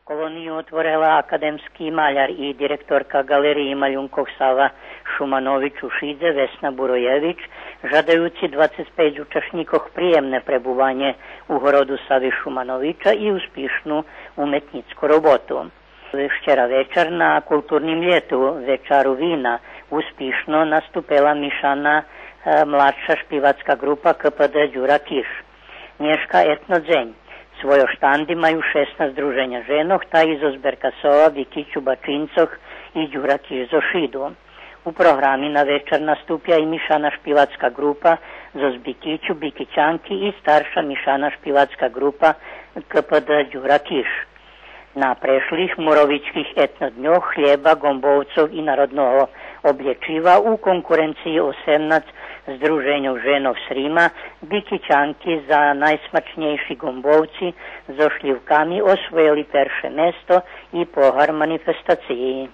Koloniju otvorila akademski maljar i direktorka galerije Maljunkov Sava Šumanović u Šidze Vesna Burojević, žadajući 25 učešnikov prijemne prebuvanje u horodu Savi Šumanovića i uspješnu umetnicku robotu. Včera večer na kulturnim ljetu večaru vina uspješno nastupila mišana mladša špivacka grupa KPD Đura Kiš. Nješka etno dzenj. Svojo štand imaju 16 druženja ženoh, ta iz Ozberkasova, Bikiću Bačincoh i Đura Kiš zo Šidu. U programi na večer nastupja i mišana špivacka grupa zo Bikiću, Bikićanki i starša mišana špivacka grupa KPD Đura Kiš. Na prešlih Morovičkih etnodnjoh hljeba, gombovcov i narodnog oblječiva u konkurenciji 18 združenju ženov Srima, Bikićanki za najsmačnjejši gombovci zo šljivkami osvojili perše mesto i pohar manifestaciji.